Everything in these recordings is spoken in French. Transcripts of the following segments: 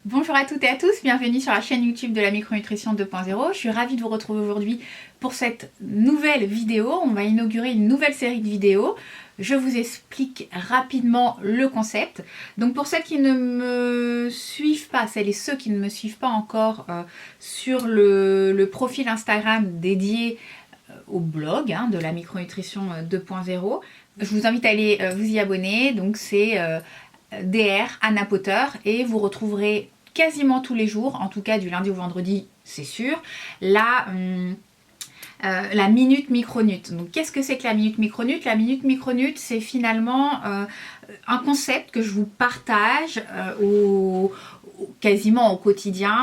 Bonjour à toutes et à tous, bienvenue sur la chaîne YouTube de la micronutrition 2.0. Je suis ravie de vous retrouver aujourd'hui pour cette nouvelle vidéo. On va inaugurer une nouvelle série de vidéos. Je vous explique rapidement le concept. Donc pour celles qui ne me suivent pas, celles et ceux qui ne me suivent pas encore sur le profil Instagram dédié au blog de la micronutrition 2.0, je vous invite à aller vous y abonner. Donc c'est DR Anna Potter et vous retrouverez quasiment tous les jours, en tout cas du lundi au vendredi, c'est sûr, la minute micronute. Donc qu'est-ce que c'est que la minute micronute? La minute micronute, c'est finalement un concept que je vous partage quasiment au quotidien,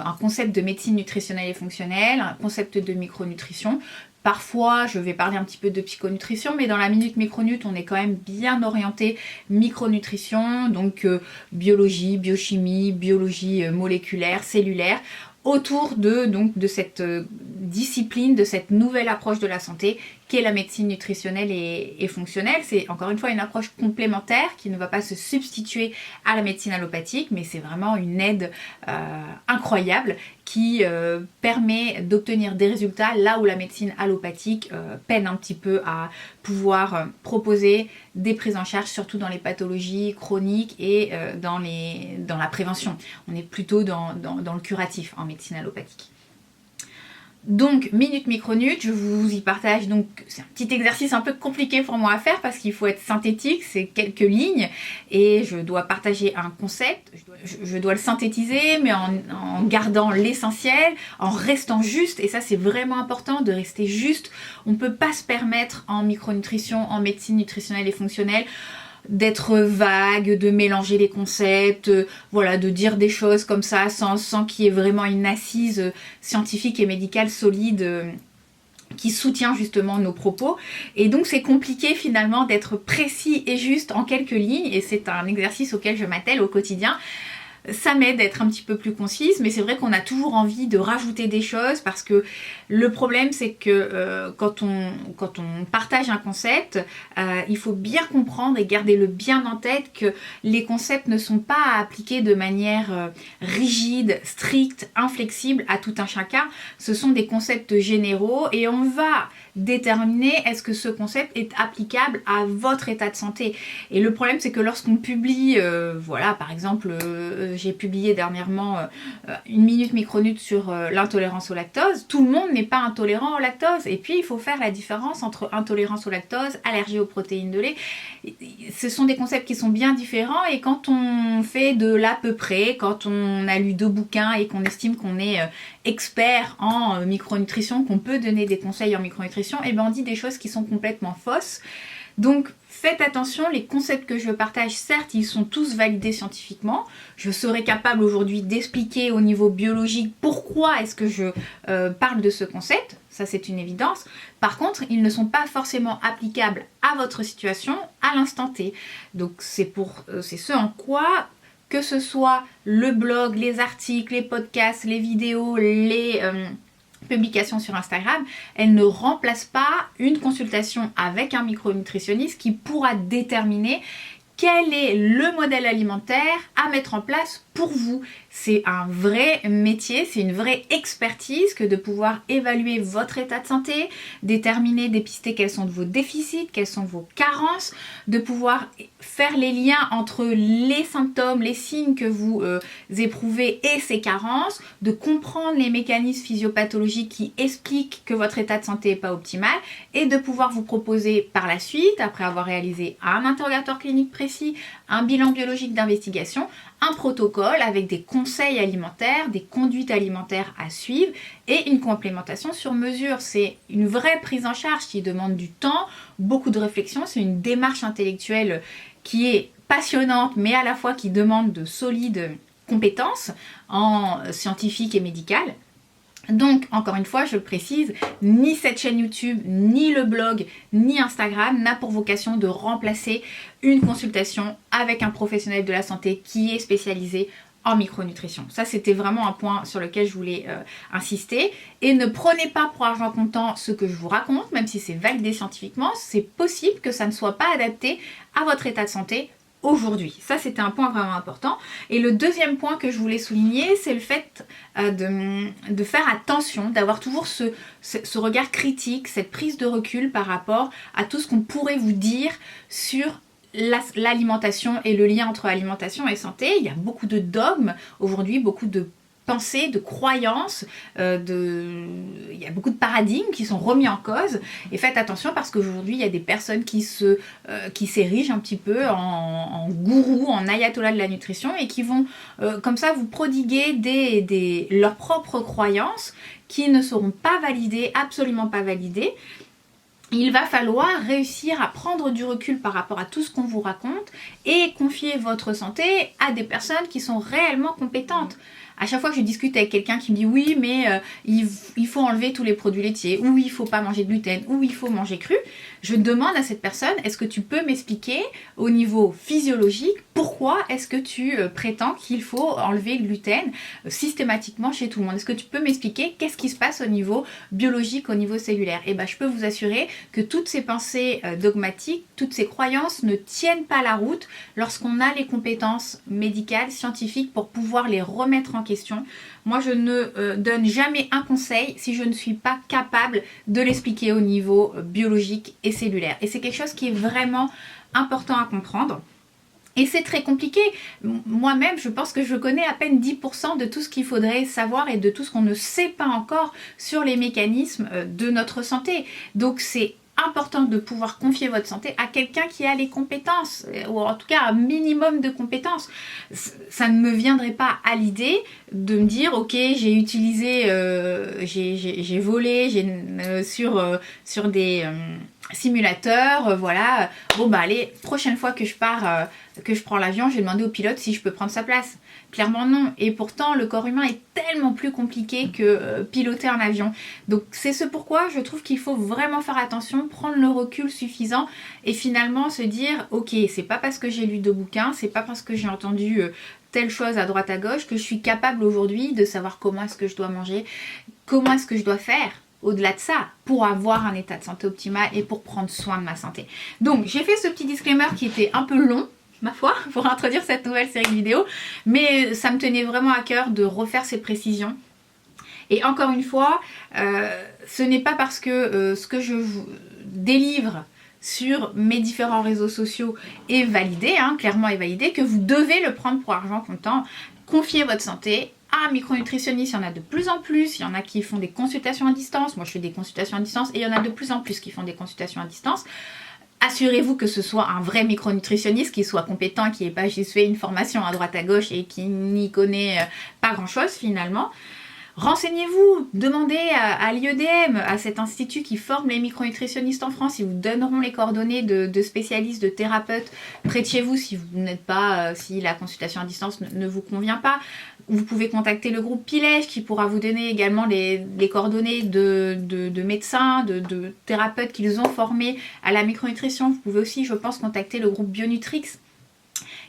un concept de médecine nutritionnelle et fonctionnelle, un concept de micronutrition. Parfois, je vais parler un petit peu de psychonutrition, mais dans la minute micronute, on est quand même bien orienté micronutrition, donc biologie, biochimie, biologie moléculaire, cellulaire, autour de cette discipline, de cette nouvelle approche de la santé qu'est la médecine nutritionnelle et fonctionnelle. C'est encore une fois une approche complémentaire qui ne va pas se substituer à la médecine allopathique, mais c'est vraiment une aide incroyable qui permet d'obtenir des résultats là où la médecine allopathique peine un petit peu à pouvoir proposer des prises en charge, surtout dans les pathologies chroniques et dans la prévention. On est plutôt dans le curatif en médecine allopathique. Donc, minute micronute, je vous y partage, donc c'est un petit exercice un peu compliqué pour moi à faire parce qu'il faut être synthétique, c'est quelques lignes et je dois partager un concept, je dois le synthétiser mais en gardant l'essentiel, en restant juste, et ça c'est vraiment important de rester juste. On ne peut pas se permettre en micronutrition, en médecine nutritionnelle et fonctionnelle, d'être vague, de mélanger les concepts, voilà, de dire des choses comme ça sans qu'il y ait vraiment une assise scientifique et médicale solide qui soutient justement nos propos. Et donc c'est compliqué finalement d'être précis et juste en quelques lignes, et c'est un exercice auquel je m'attelle au quotidien. Ça m'aide d'être un petit peu plus concise, mais c'est vrai qu'on a toujours envie de rajouter des choses parce que le problème c'est que quand on partage un concept, il faut bien comprendre et garder le bien en tête que les concepts ne sont pas à appliquer de manière rigide, stricte, inflexible à tout un chacun. Ce sont des concepts généraux et on va déterminer est-ce que ce concept est applicable à votre état de santé. Et le problème c'est que lorsqu'on publie, voilà, par exemple j'ai publié dernièrement une minute micronute sur l'intolérance au lactose. Tout le monde n'est pas intolérant au lactose, et puis il faut faire la différence entre intolérance au lactose, allergie aux protéines de lait. Ce sont des concepts qui sont bien différents, et quand on fait de l'à peu près, quand on a lu 2 bouquins et qu'on estime qu'on est expert en micronutrition, qu'on peut donner des conseils en micronutrition, et ben on dit des choses qui sont complètement fausses. Donc faites attention, les concepts que je partage, certes, ils sont tous validés scientifiquement. Je serai capable aujourd'hui d'expliquer au niveau biologique pourquoi est-ce que je parle de ce concept. Ça, c'est une évidence. Par contre, ils ne sont pas forcément applicables à votre situation à l'instant T. Donc c'est ce en quoi, que ce soit le blog, les articles, les podcasts, les vidéos, les publication sur Instagram, elle ne remplace pas une consultation avec un micronutritionniste qui pourra déterminer quel est le modèle alimentaire à mettre en place pour vous. C'est un vrai métier, c'est une vraie expertise que de pouvoir évaluer votre état de santé, déterminer, dépister quels sont vos déficits, quelles sont vos carences, de pouvoir faire les liens entre les symptômes, les signes que vous éprouvez et ces carences, de comprendre les mécanismes physiopathologiques qui expliquent que votre état de santé n'est pas optimal, et de pouvoir vous proposer par la suite, après avoir réalisé un interrogatoire clinique précis, un bilan biologique d'investigation, un protocole avec des conseils alimentaires, des conduites alimentaires à suivre et une complémentation sur mesure. C'est une vraie prise en charge qui demande du temps, beaucoup de réflexion, c'est une démarche intellectuelle qui est passionnante mais à la fois qui demande de solides compétences en scientifique et médicale. Donc, encore une fois, je le précise, ni cette chaîne YouTube, ni le blog, ni Instagram n'a pour vocation de remplacer une consultation avec un professionnel de la santé qui est spécialisé en micronutrition. Ça, c'était vraiment un point sur lequel je voulais insister. Et ne prenez pas pour argent comptant ce que je vous raconte, même si c'est validé scientifiquement, c'est possible que ça ne soit pas adapté à votre état de santé aujourd'hui. Ça, c'était un point vraiment important. Et le deuxième point que je voulais souligner, c'est le fait de faire attention, d'avoir toujours ce regard critique, cette prise de recul par rapport à tout ce qu'on pourrait vous dire sur l'alimentation et le lien entre alimentation et santé. Il y a beaucoup de dogmes aujourd'hui, beaucoup de pensées, de croyances, il y a beaucoup de paradigmes qui sont remis en cause, et faites attention parce qu'aujourd'hui il y a des personnes qui s'érigent un petit peu en gourou, en ayatollah de la nutrition, et qui vont comme ça vous prodiguer leurs propres croyances qui ne seront pas validées, absolument pas validées. Il va falloir réussir à prendre du recul par rapport à tout ce qu'on vous raconte et confier votre santé à des personnes qui sont réellement compétentes. À chaque fois que je discute avec quelqu'un qui me dit oui mais il faut enlever tous les produits laitiers, ou il faut pas manger de gluten, ou il faut manger cru, je demande à cette personne, est-ce que tu peux m'expliquer au niveau physiologique pourquoi est-ce que tu prétends qu'il faut enlever le gluten systématiquement chez tout le monde? Est-ce que tu peux m'expliquer qu'est-ce qui se passe au niveau biologique, au niveau cellulaire? Et ben je peux vous assurer que toutes ces pensées dogmatiques, toutes ces croyances ne tiennent pas la route lorsqu'on a les compétences médicales, scientifiques pour pouvoir les remettre en question. Moi, je ne donne jamais un conseil si je ne suis pas capable de l'expliquer au niveau biologique et cellulaire. Et c'est quelque chose qui est vraiment important à comprendre. Et c'est très compliqué. Moi-même, je pense que je connais à peine 10% de tout ce qu'il faudrait savoir et de tout ce qu'on ne sait pas encore sur les mécanismes de notre santé. Donc, c'est important de pouvoir confier votre santé à quelqu'un qui a les compétences, ou en tout cas un minimum de compétences. Ça ne me viendrait pas à l'idée de me dire ok, j'ai utilisé, j'ai volé sur des simulateurs, voilà, bon bah allez, prochaine fois que je pars, que je prends l'avion, je vais demander au pilote si je peux prendre sa place. Clairement non, et pourtant le corps humain est tellement plus compliqué que piloter un avion. Donc c'est ce pourquoi je trouve qu'il faut vraiment faire attention, prendre le recul suffisant et finalement se dire ok, c'est pas parce que j'ai lu 2 bouquins, c'est pas parce que j'ai entendu telle chose à droite à gauche que je suis capable aujourd'hui de savoir comment est-ce que je dois manger, comment est-ce que je dois faire au-delà de ça, pour avoir un état de santé optimal et pour prendre soin de ma santé. Donc j'ai fait ce petit disclaimer qui était un peu long, ma foi, pour introduire cette nouvelle série de vidéos, mais ça me tenait vraiment à cœur de refaire ces précisions. Et encore une fois, ce n'est pas parce que ce que je vous délivre sur mes différents réseaux sociaux est validé, clairement est validé, que vous devez le prendre pour argent comptant. Confiez votre santé à un micronutritionniste, il y en a de plus en plus, il y en a qui font des consultations à distance, moi je fais des consultations à distance, et il y en a de plus en plus qui font des consultations à distance. Assurez-vous que ce soit un vrai micronutritionniste qui soit compétent, qui n'ait pas juste fait une formation à droite à gauche et qui n'y connaît pas grand-chose finalement. Renseignez-vous, demandez à l'IEDM, à cet institut qui forme les micronutritionnistes en France. Ils vous donneront les coordonnées de spécialistes, de thérapeutes près de chez vous si vous n'êtes pas, si la consultation à distance ne vous convient pas. Vous pouvez contacter le groupe Pilège qui pourra vous donner également les coordonnées de médecins, de thérapeutes qu'ils ont formés à la micronutrition. Vous pouvez aussi, je pense, contacter le groupe Bionutrix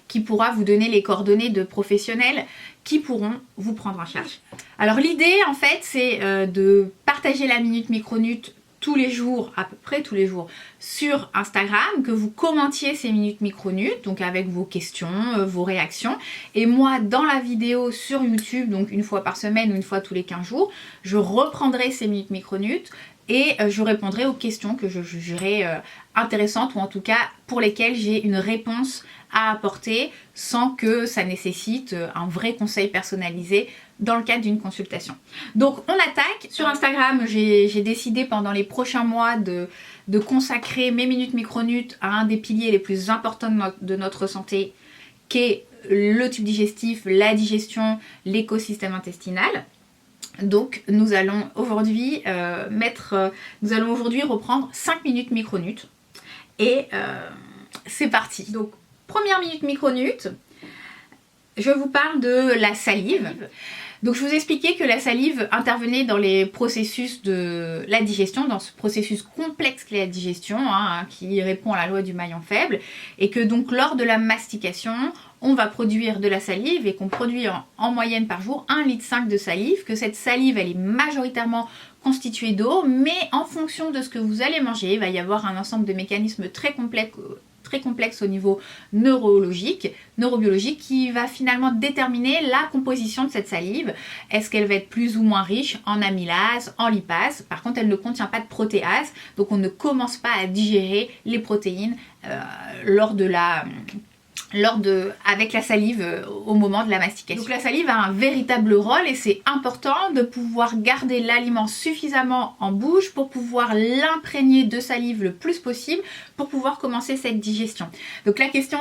qui pourra vous donner les coordonnées de professionnels qui pourront vous prendre en charge. Alors l'idée en fait c'est de partager la Minute Micronut tous les jours, à peu près tous les jours, sur Instagram, que vous commentiez ces Minutes Micronut, donc avec vos questions, vos réactions. Et moi, dans la vidéo sur YouTube, donc une fois par semaine ou une fois tous les 15 jours, je reprendrai ces Minutes Micronut et je répondrai aux questions que je jugerai intéressantes ou en tout cas pour lesquelles j'ai une réponse à apporter sans que ça nécessite un vrai conseil personnalisé dans le cadre d'une consultation. Donc on attaque. Sur Instagram, j'ai décidé pendant les prochains mois de consacrer mes Minutes Micronut à un des piliers les plus importants de notre santé, qui est le tube digestif, la digestion, l'écosystème intestinal. Donc nous allons aujourd'hui reprendre 5 minutes micronut et c'est parti. Donc première minute micronut, je vous parle de la salive. Donc je vous expliquais que la salive intervenait dans les processus de la digestion, dans ce processus complexe qu'est la digestion, qui répond à la loi du maillon faible, et que donc lors de la mastication, on va produire de la salive et qu'on produit en moyenne par jour 1,5 litre de salive, que cette salive elle est majoritairement constituée d'eau, mais en fonction de ce que vous allez manger, il va y avoir un ensemble de mécanismes très complexes très complexe au niveau neurobiologique, qui va finalement déterminer la composition de cette salive. Est-ce qu'elle va être plus ou moins riche en amylase, en lipase? Par contre, elle ne contient pas de protéase, donc on ne commence pas à digérer les protéines avec la salive au moment de la mastication. Donc la salive a un véritable rôle et c'est important de pouvoir garder l'aliment suffisamment en bouche pour pouvoir l'imprégner de salive le plus possible pour pouvoir commencer cette digestion. Donc la question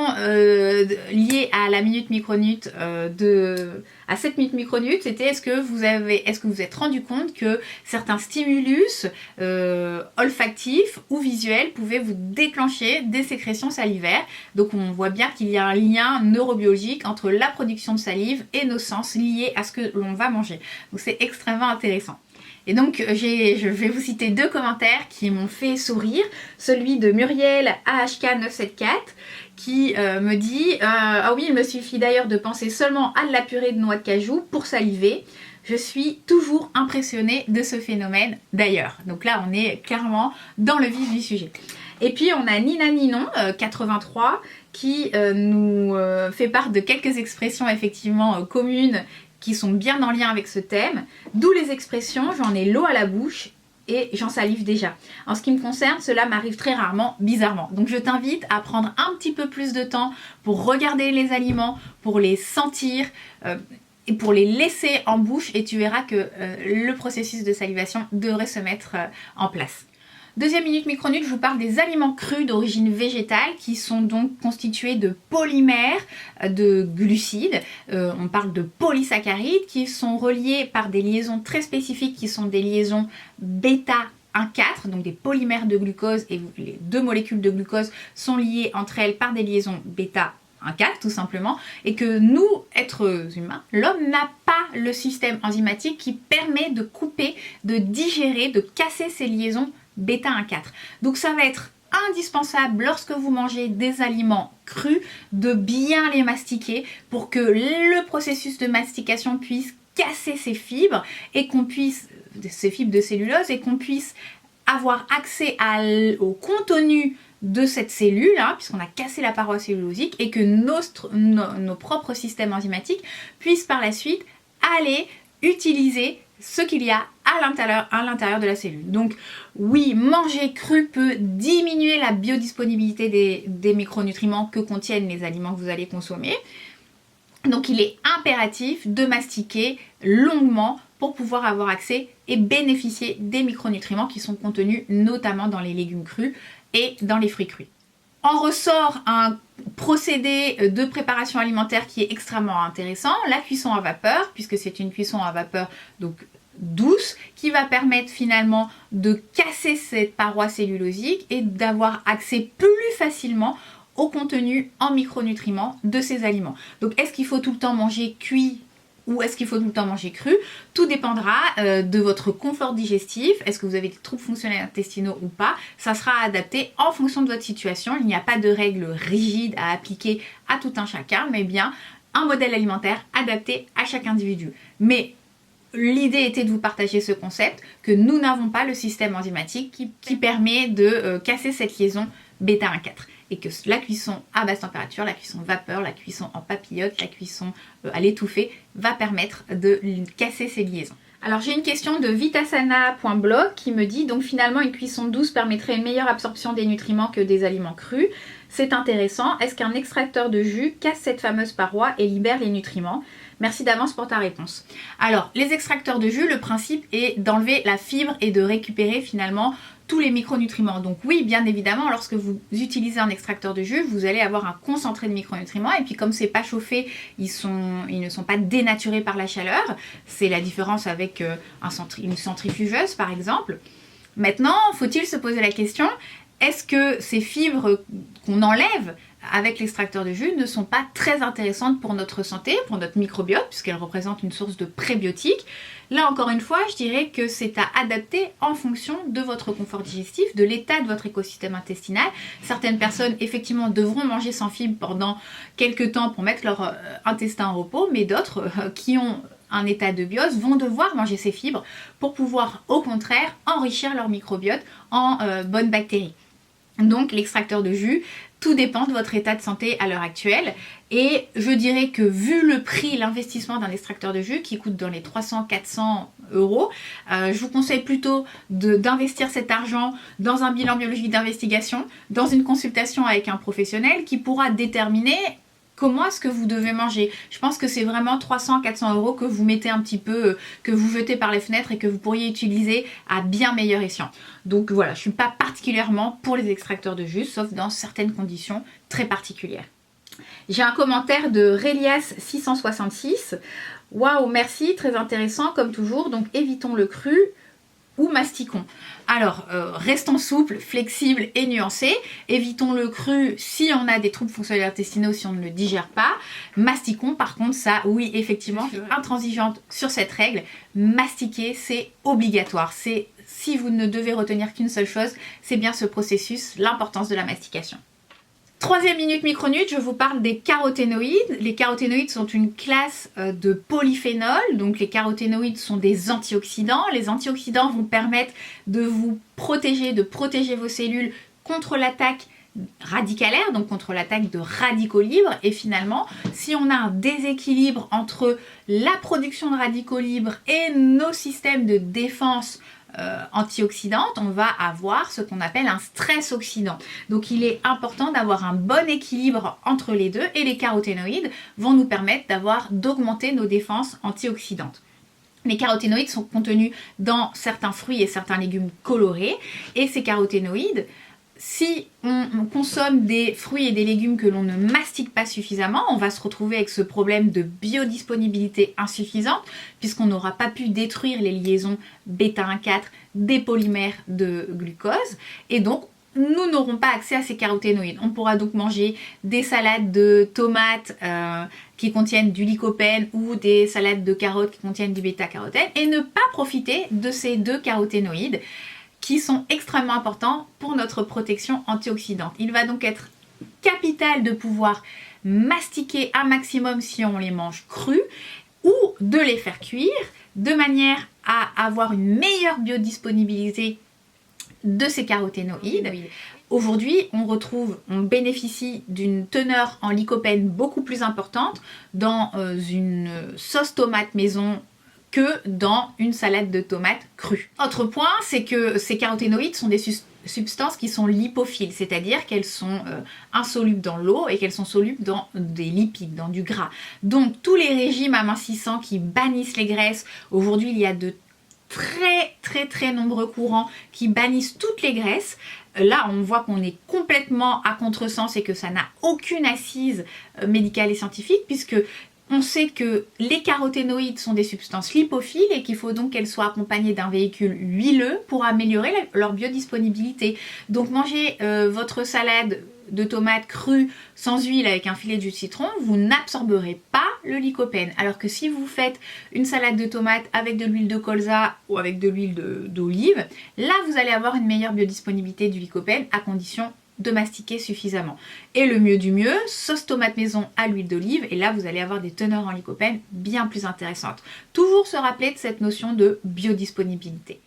liée à la minute micronute à 7 minutes micronutes, c'était est-ce que vous êtes rendu compte que certains stimulus olfactifs ou visuels pouvaient vous déclencher des sécrétions salivaires. Donc on voit bien qu'il y a un lien neurobiologique entre la production de salive et nos sens liés à ce que l'on va manger. Donc c'est extrêmement intéressant. Et donc je vais vous citer 2 commentaires qui m'ont fait sourire. Celui de Muriel AHK974 qui me dit ah oui, il me suffit d'ailleurs de penser seulement à de la purée de noix de cajou pour saliver. Je suis toujours impressionnée de ce phénomène d'ailleurs. Donc là on est clairement dans le vif du sujet. Et puis on a Nina Ninon 83 qui nous fait part de quelques expressions effectivement communes qui sont bien en lien avec ce thème. D'où les expressions j'en ai l'eau à la bouche et j'en salive déjà. En ce qui me concerne, cela m'arrive très rarement, bizarrement. Donc je t'invite à prendre un petit peu plus de temps pour regarder les aliments, pour les sentir et pour les laisser en bouche et tu verras que le processus de salivation devrait se mettre en place. Deuxième minute micronute, je vous parle des aliments crus d'origine végétale qui sont donc constitués de polymères, de glucides. On parle de polysaccharides qui sont reliés par des liaisons très spécifiques qui sont des liaisons bêta 1,4, donc des polymères de glucose et les 2 molécules de glucose sont liées entre elles par des liaisons bêta 1,4 tout simplement, et que nous, êtres humains, l'homme n'a pas le système enzymatique qui permet de couper, de digérer, de casser ces liaisons bêta 1,4. Donc ça va être indispensable lorsque vous mangez des aliments crus de bien les mastiquer pour que le processus de mastication puisse casser ces fibres et qu'on puisse, ces fibres de cellulose, et qu'on puisse avoir accès au contenu de cette cellule, puisqu'on a cassé la paroi cellulosique, et que nos propres systèmes enzymatiques puissent par la suite aller utiliser ce qu'il y a à l'intérieur de la cellule. Donc oui, manger cru peut diminuer la biodisponibilité des micronutriments que contiennent les aliments que vous allez consommer. Donc il est impératif de mastiquer longuement pour pouvoir avoir accès et bénéficier des micronutriments qui sont contenus notamment dans les légumes crus et dans les fruits crus. En ressort un procédé de préparation alimentaire qui est extrêmement intéressant, la cuisson à vapeur, puisque c'est une cuisson à vapeur donc douce, qui va permettre finalement de casser cette paroi cellulosique et d'avoir accès plus facilement au contenu en micronutriments de ces aliments. Donc est-ce qu'il faut tout le temps manger cuit ou est-ce qu'il faut tout le temps manger cru? Tout dépendra de votre confort digestif. Est-ce que vous avez des troubles fonctionnels intestinaux ou pas? Ça sera adapté en fonction de votre situation. Il n'y a pas de règles rigides à appliquer à tout un chacun, mais bien un modèle alimentaire adapté à chaque individu. Mais l'idée était de vous partager ce concept, que nous n'avons pas le système enzymatique qui permet de casser cette liaison bêta 1,4. Et que la cuisson à basse température, la cuisson vapeur, la cuisson en papillote, la cuisson à l'étouffée va permettre de casser ces liaisons. Alors j'ai une question de vitasana.blog qui me dit donc finalement une cuisson douce permettrait une meilleure absorption des nutriments que des aliments crus. C'est intéressant. Est-ce qu'un extracteur de jus casse cette fameuse paroi et libère les nutriments? Merci d'avance pour ta réponse. Alors les extracteurs de jus, le principe est d'enlever la fibre et de récupérer finalement tous les micronutriments. Donc oui, bien évidemment, lorsque vous utilisez un extracteur de jus, vous allez avoir un concentré de micronutriments et puis comme c'est pas chauffé, ils ne sont pas dénaturés par la chaleur. C'est la différence avec une centrifugeuse par exemple. Maintenant, faut-il se poser la question, est-ce que ces fibres qu'on enlève avec l'extracteur de jus ne sont pas très intéressantes pour notre santé, pour notre microbiote, puisqu'elles représentent une source de prébiotiques? Là encore une fois, je dirais que c'est à adapter en fonction de votre confort digestif, de l'état de votre écosystème intestinal. Certaines personnes effectivement devront manger sans fibres pendant quelques temps pour mettre leur intestin en repos, mais d'autres qui ont un état de biose vont devoir manger ces fibres pour pouvoir au contraire enrichir leur microbiote en bonnes bactéries. Donc l'extracteur de jus, Tout dépend de votre état de santé à l'heure actuelle. Et je dirais que vu le prix, l'investissement d'un extracteur de jus qui coûte dans les 300-400 euros, je vous conseille plutôt d'investir cet argent dans un bilan biologique d'investigation, dans une consultation avec un professionnel qui pourra déterminer comment est-ce que vous devez manger. Je pense que c'est vraiment 300-400 euros que vous mettez un petit peu, que vous jetez par les fenêtres et que vous pourriez utiliser à bien meilleur escient. Donc voilà, je ne suis pas particulièrement pour les extracteurs de jus, sauf dans certaines conditions très particulières. J'ai un commentaire de Relias666. Waouh, merci, très intéressant comme toujours. Donc évitons le cru ou mastiquons. Alors, restons souples, flexibles et nuancés. Évitons le cru si on a des troubles fonctionnels intestinaux, si on ne le digère pas. Mastiquons, par contre, ça, oui, effectivement, je suis intransigeante sur cette règle. Mastiquer, c'est obligatoire. Si vous ne devez retenir qu'une seule chose, c'est bien ce processus, l'importance de la mastication. Troisième minute micronute, je vous parle des caroténoïdes. Les caroténoïdes sont une classe de polyphénols. Donc les caroténoïdes sont des antioxydants. Les antioxydants vont permettre de vous protéger, de protéger vos cellules contre l'attaque radicalaire, donc contre l'attaque de radicaux libres. Et finalement, si on a un déséquilibre entre la production de radicaux libres et nos systèmes de défense antioxydante, on va avoir ce qu'on appelle un stress oxydant. Donc il est important d'avoir un bon équilibre entre les deux et les caroténoïdes vont nous permettre d'augmenter nos défenses antioxydantes. Les caroténoïdes sont contenus dans certains fruits et certains légumes colorés et ces caroténoïdes, si on consomme des fruits et des légumes que l'on ne mastique pas suffisamment, on va se retrouver avec ce problème de biodisponibilité insuffisante puisqu'on n'aura pas pu détruire les liaisons β1,4 des polymères de glucose et donc nous n'aurons pas accès à ces caroténoïdes. On pourra donc manger des salades de tomates qui contiennent du lycopène ou des salades de carottes qui contiennent du bêta-carotène et ne pas profiter de ces deux caroténoïdes qui sont extrêmement importants pour notre protection antioxydante. Il va donc être capital de pouvoir mastiquer un maximum si on les mange crus ou de les faire cuire de manière à avoir une meilleure biodisponibilité de ces caroténoïdes. Aujourd'hui, on bénéficie d'une teneur en lycopène beaucoup plus importante dans une sauce tomate maison que dans une salade de tomates crue. Autre point, c'est que ces caroténoïdes sont des substances qui sont lipophiles, c'est-à-dire qu'elles sont insolubles dans l'eau et qu'elles sont solubles dans des lipides, dans du gras. Donc tous les régimes amincissants qui bannissent les graisses, aujourd'hui il y a de très nombreux courants qui bannissent toutes les graisses. Là, on voit qu'on est complètement à contresens et que ça n'a aucune assise médicale et scientifique puisque on sait que les caroténoïdes sont des substances lipophiles et qu'il faut donc qu'elles soient accompagnées d'un véhicule huileux pour améliorer leur biodisponibilité. Donc manger votre salade de tomates crues sans huile avec un filet de jus de citron, vous n'absorberez pas le lycopène. Alors que si vous faites une salade de tomates avec de l'huile de colza ou avec de l'huile d'olive, là vous allez avoir une meilleure biodisponibilité du lycopène à condition de mastiquer suffisamment. Et le mieux du mieux, sauce tomate maison à l'huile d'olive et là vous allez avoir des teneurs en lycopène bien plus intéressantes. Toujours se rappeler de cette notion de biodisponibilité.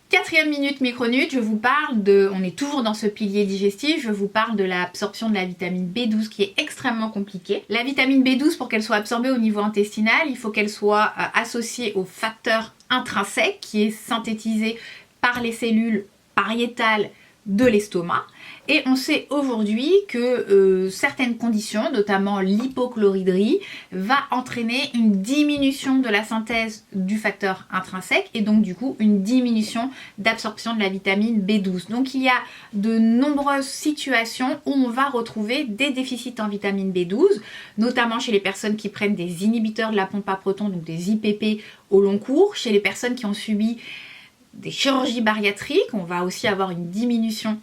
Quatrième minute micronute, je vous parle on est toujours dans ce pilier digestif, je vous parle de l'absorption de la vitamine B12 qui est extrêmement compliquée. La vitamine B12, pour qu'elle soit absorbée au niveau intestinal, il faut qu'elle soit associée au facteur intrinsèque qui est synthétisé par les cellules pariétales de l'estomac. Et on sait aujourd'hui que certaines conditions, notamment l'hypochloridrie, va entraîner une diminution de la synthèse du facteur intrinsèque et donc du coup une diminution d'absorption de la vitamine B12. Donc il y a de nombreuses situations où on va retrouver des déficits en vitamine B12, notamment chez les personnes qui prennent des inhibiteurs de la pompe à protons, donc des IPP au long cours, chez les personnes qui ont subi des chirurgies bariatriques, on va aussi avoir une diminution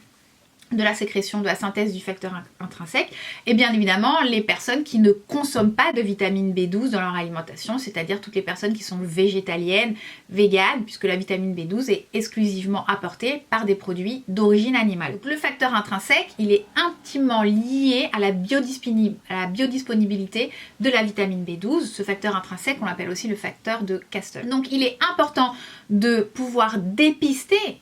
de la sécrétion, de la synthèse du facteur intrinsèque et bien évidemment les personnes qui ne consomment pas de vitamine B12 dans leur alimentation, c'est-à-dire toutes les personnes qui sont végétaliennes, véganes, puisque la vitamine B12 est exclusivement apportée par des produits d'origine animale. Donc, le facteur intrinsèque, il est intimement lié à la biodisponibilité de la vitamine B12. Ce facteur intrinsèque, on l'appelle aussi le facteur de Castle. Donc il est important de pouvoir dépister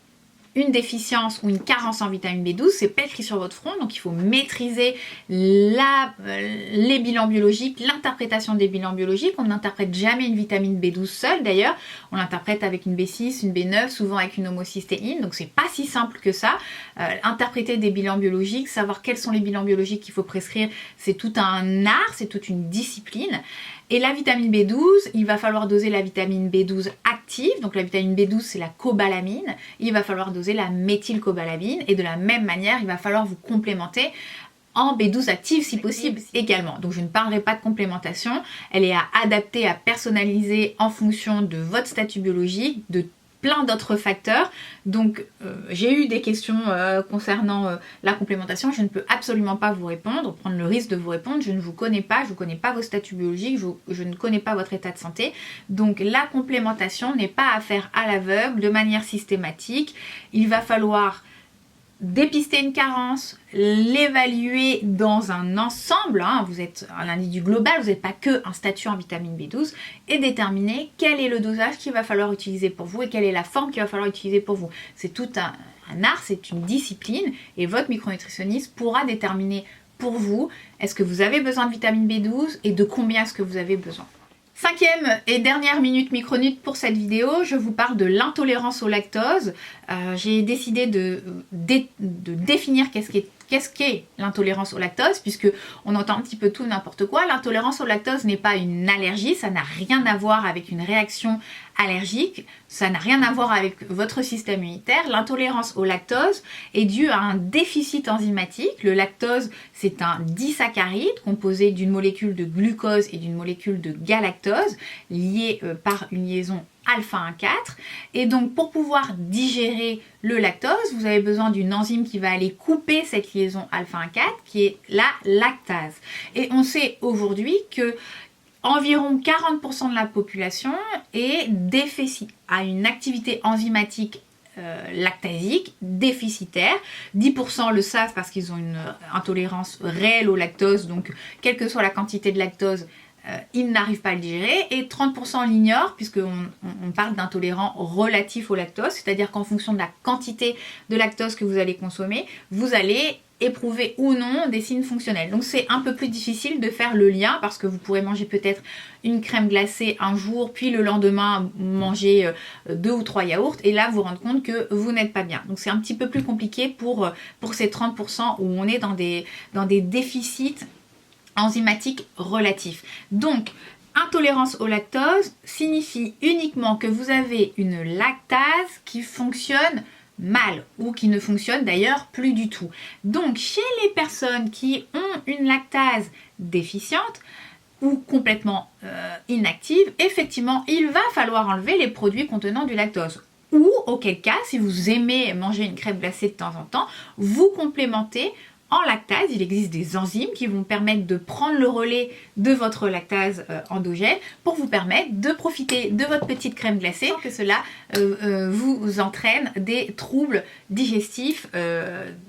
une déficience ou une carence en vitamine B12, c'est pas écrit sur votre front, donc il faut maîtriser les bilans biologiques, l'interprétation des bilans biologiques. On n'interprète jamais une vitamine B12 seule d'ailleurs, on l'interprète avec une B6, une B9, souvent avec une homocystéine, donc c'est pas si simple que ça. Interpréter des bilans biologiques, savoir quels sont les bilans biologiques qu'il faut prescrire, c'est tout un art, c'est toute une discipline. Et la vitamine B12, il va falloir doser la vitamine B12 active, donc la vitamine B12 c'est la cobalamine, il va falloir doser la méthylcobalamine et de la même manière il va falloir vous complémenter en B12 active si possible également. Donc je ne parlerai pas de complémentation, elle est à adapter, à personnaliser en fonction de votre statut biologique, de plein d'autres facteurs. Donc j'ai eu des questions concernant la complémentation, je ne peux absolument pas vous répondre, prendre le risque de vous répondre, je ne vous connais pas, je ne connais pas vos statuts biologiques, je ne connais pas votre état de santé. Donc la complémentation n'est pas à faire à l'aveugle, de manière systématique. Il va falloir dépister une carence, l'évaluer dans un ensemble, hein, vous êtes un individu global, vous n'êtes pas que un statut en vitamine B12, et déterminer quel est le dosage qu'il va falloir utiliser pour vous et quelle est la forme qu'il va falloir utiliser pour vous. C'est tout un art, c'est une discipline, et votre micronutritionniste pourra déterminer pour vous est-ce que vous avez besoin de vitamine B12 et de combien est-ce que vous avez besoin. Cinquième et dernière minute micronut pour cette vidéo, je vous parle de l'intolérance au lactose. J'ai décidé de définir qu'est-ce qu'est l'intolérance au lactose, puisque on entend un petit peu tout n'importe quoi. L'intolérance au lactose n'est pas une allergie, ça n'a rien à voir avec une réaction allergique, ça n'a rien à voir avec votre système immunitaire. L'intolérance au lactose est due à un déficit enzymatique. Le lactose, c'est un disaccharide composé d'une molécule de glucose et d'une molécule de galactose liée par une liaison alpha-1,4, et donc pour pouvoir digérer le lactose, vous avez besoin d'une enzyme qui va aller couper cette liaison alpha-1,4 qui est la lactase. Et on sait aujourd'hui que environ 40% de la population a une activité enzymatique lactasique déficitaire. 10% le savent parce qu'ils ont une intolérance réelle au lactose, donc quelle que soit la quantité de lactose, ils n'arrivent pas à le digérer, et 30% l'ignorent puisqu'on parle d'intolérant relatif au lactose, c'est-à-dire qu'en fonction de la quantité de lactose que vous allez consommer, vous allez éprouver ou non des signes fonctionnels. Donc c'est un peu plus difficile de faire le lien parce que vous pourrez manger peut-être une crème glacée un jour, puis le lendemain manger 2 ou 3 yaourts, et là vous rendre compte que vous n'êtes pas bien. Donc c'est un petit peu plus compliqué pour ces 30% où on est dans des déficits enzymatique relatif. Donc, intolérance au lactose signifie uniquement que vous avez une lactase qui fonctionne mal ou qui ne fonctionne d'ailleurs plus du tout. Donc, chez les personnes qui ont une lactase déficiente ou complètement inactive, effectivement, il va falloir enlever les produits contenant du lactose. Ou, auquel cas, si vous aimez manger une crème glacée de temps en temps, vous complémentez en lactase. Il existe des enzymes qui vont permettre de prendre le relais de votre lactase endogène pour vous permettre de profiter de votre petite crème glacée sans que cela vous entraîne des troubles digestifs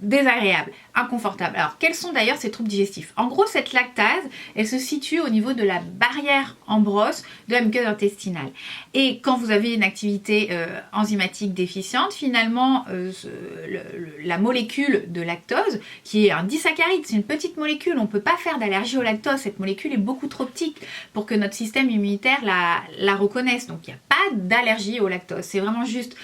désagréables, inconfortables. Alors quels sont d'ailleurs ces troubles digestifs? En gros, cette lactase, elle se situe au niveau de la barrière en brosse de la muqueuse intestinale. Et quand vous avez une activité enzymatique déficiente, finalement la molécule de lactose, qui est un disaccharide, c'est une petite molécule, on ne peut pas faire d'allergie au lactose, cette molécule est beaucoup trop petite pour que notre système immunitaire la reconnaisse, donc il n'y a pas d'allergie au lactose, c'est vraiment juste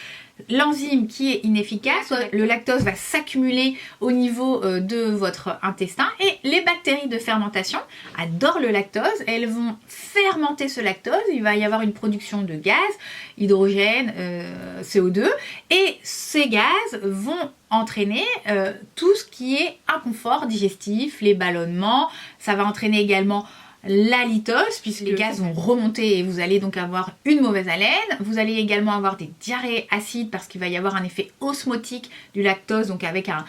l'enzyme qui est inefficace. Le lactose va s'accumuler au niveau de votre intestin, et les bactéries de fermentation adorent le lactose, elles vont fermenter ce lactose, il va y avoir une production de gaz, hydrogène, CO2, et ces gaz vont entraîner tout ce qui est inconfort digestif, les ballonnements, ça va entraîner également la litose, puisque les gaz vont remonter et vous allez donc avoir une mauvaise haleine. Vous allez également avoir des diarrhées acides parce qu'il va y avoir un effet osmotique du lactose, donc avec un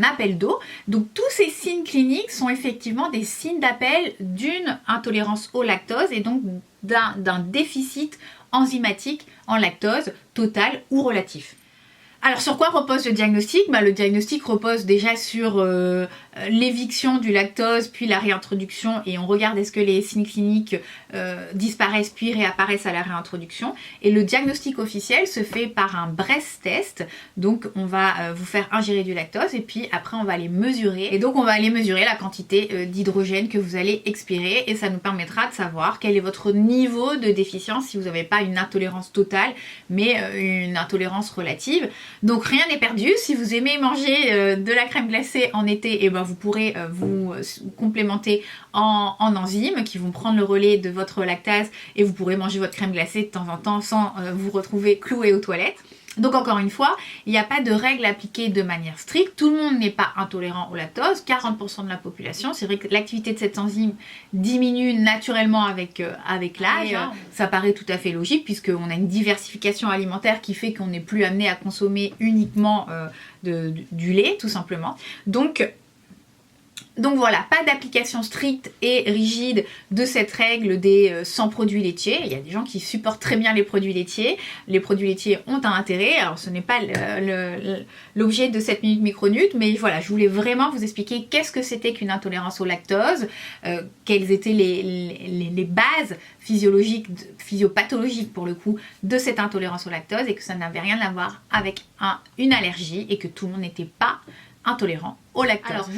appel d'eau. Donc tous ces signes cliniques sont effectivement des signes d'appel d'une intolérance au lactose et donc d'un déficit enzymatique en lactose total ou relatif. Alors sur quoi repose le diagnostic? Le diagnostic repose déjà sur l'éviction du lactose puis la réintroduction et on regarde est-ce que les signes cliniques disparaissent puis réapparaissent à la réintroduction. Et le diagnostic officiel se fait par un breast test, donc on va vous faire ingérer du lactose et puis après on va aller mesurer, et donc on va aller mesurer la quantité d'hydrogène que vous allez expirer et ça nous permettra de savoir quel est votre niveau de déficience si vous n'avez pas une intolérance totale mais une intolérance relative. Donc rien n'est perdu, si vous aimez manger de la crème glacée en été, et ben vous pourrez vous complémenter en enzymes qui vont prendre le relais de votre lactase et vous pourrez manger votre crème glacée de temps en temps sans vous retrouver cloué aux toilettes. Donc encore une fois, il n'y a pas de règle appliquée de manière stricte, tout le monde n'est pas intolérant au lactose, 40% de la population, c'est vrai que l'activité de cette enzyme diminue naturellement avec l'âge, ça paraît tout à fait logique puisqu'on a une diversification alimentaire qui fait qu'on n'est plus amené à consommer uniquement du lait tout simplement. Donc voilà, pas d'application stricte et rigide de cette règle des 100 produits laitiers. Il y a des gens qui supportent très bien les produits laitiers. Les produits laitiers ont un intérêt. Alors ce n'est pas l'objet de cette minute micronute, mais voilà, je voulais vraiment vous expliquer qu'est-ce que c'était qu'une intolérance au lactose, quelles étaient les bases physiologiques, physiopathologiques pour le coup, de cette intolérance au lactose et que ça n'avait rien à voir avec une allergie et que tout le monde n'était pas intolérant au lactose. Alors,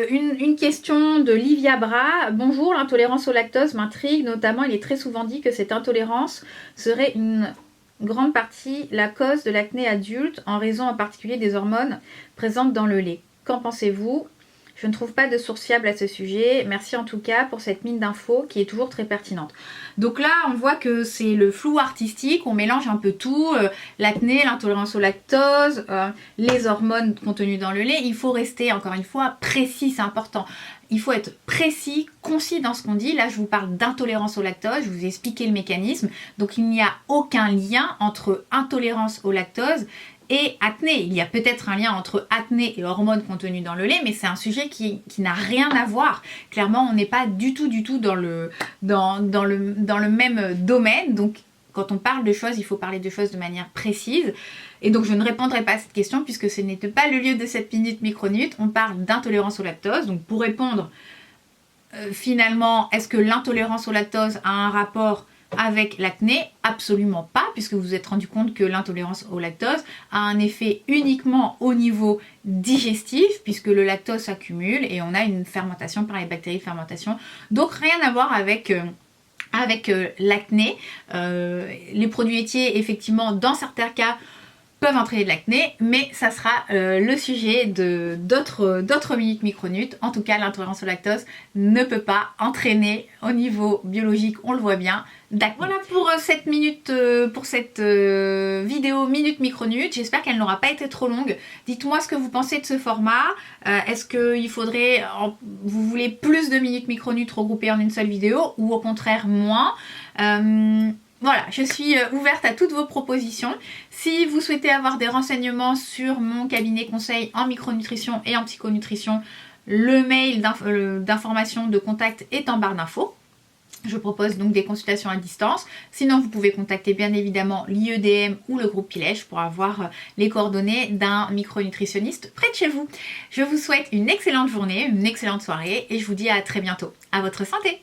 une question de Livia Bra. Bonjour, l'intolérance au lactose m'intrigue, notamment il est très souvent dit que cette intolérance serait une grande partie la cause de l'acné adulte en raison en particulier des hormones présentes dans le lait. Qu'en pensez-vous? Je ne trouve pas de source fiable à ce sujet. Merci en tout cas pour cette mine d'infos qui est toujours très pertinente. Donc là, on voit que c'est le flou artistique, on mélange un peu tout, l'acné, l'intolérance au lactose, les hormones contenues dans le lait. Il faut rester, encore une fois, précis, c'est important. Il faut être précis, concis dans ce qu'on dit. Là, je vous parle d'intolérance au lactose, je vous ai expliqué le mécanisme. Donc il n'y a aucun lien entre intolérance au lactose et acné. Il y a peut-être un lien entre acné et hormones contenues dans le lait, mais c'est un sujet qui n'a rien à voir. Clairement, on n'est pas du tout dans le même domaine. Donc, quand on parle de choses, il faut parler de choses de manière précise. Et donc, je ne répondrai pas à cette question puisque ce n'était pas le lieu de cette minute micronute. On parle d'intolérance au lactose. Donc, pour répondre, finalement, est-ce que l'intolérance au lactose a un rapport avec l'acné? Absolument pas, puisque vous vous êtes rendu compte que l'intolérance au lactose a un effet uniquement au niveau digestif, puisque le lactose s'accumule et on a une fermentation par les bactéries de fermentation. Donc rien à voir avec l'acné. Les produits laitiers, effectivement, dans certains cas, peuvent entraîner de l'acné, mais ça sera le sujet d'autres minutes micronutes. En tout cas, l'intolérance au lactose ne peut pas entraîner au niveau biologique, on le voit bien, d'acné. Voilà pour cette vidéo minute micronute. J'espère qu'elle n'aura pas été trop longue. Dites-moi ce que vous pensez de ce format. Est-ce qu'il faudrait, vous voulez plus de minutes micronutes regroupées en une seule vidéo ou au contraire moins? Voilà, je suis ouverte à toutes vos propositions. Si vous souhaitez avoir des renseignements sur mon cabinet conseil en micronutrition et en psychonutrition, le mail d'information de contact est en barre d'infos. Je propose donc des consultations à distance. Sinon, vous pouvez contacter bien évidemment l'IEDM ou le groupe Pilège pour avoir les coordonnées d'un micronutritionniste près de chez vous. Je vous souhaite une excellente journée, une excellente soirée et je vous dis à très bientôt. À votre santé!